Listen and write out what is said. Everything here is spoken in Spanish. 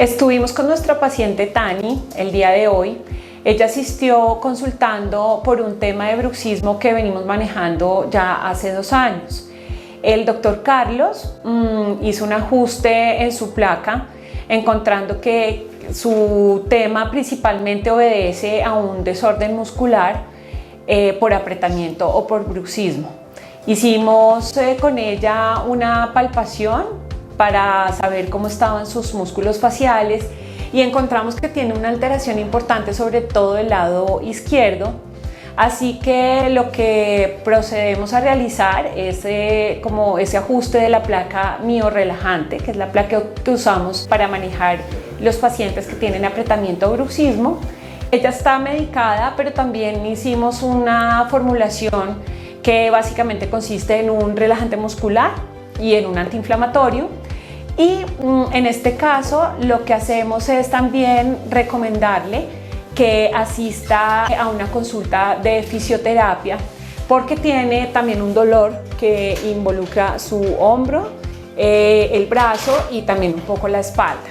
Estuvimos con nuestra paciente Tani el día de hoy. Ella asistió consultando por un tema de bruxismo que venimos manejando ya hace 2 años. El doctor Carlos hizo un ajuste en su placa, encontrando que su tema principalmente obedece a un desorden muscular por apretamiento o por bruxismo. Hicimos con ella una palpación para saber cómo estaban sus músculos faciales y encontramos que tiene una alteración importante sobre todo el lado izquierdo. Así que lo que procedemos a realizar es como ese ajuste de la placa miorrelajante, que es la placa que usamos para manejar los pacientes que tienen apretamiento o bruxismo. Ella está medicada, pero también hicimos una formulación que básicamente consiste en un relajante muscular y en un antiinflamatorio. Y en este caso lo que hacemos es también recomendarle que asista a una consulta de fisioterapia porque tiene también un dolor que involucra su hombro, el brazo y también un poco la espalda.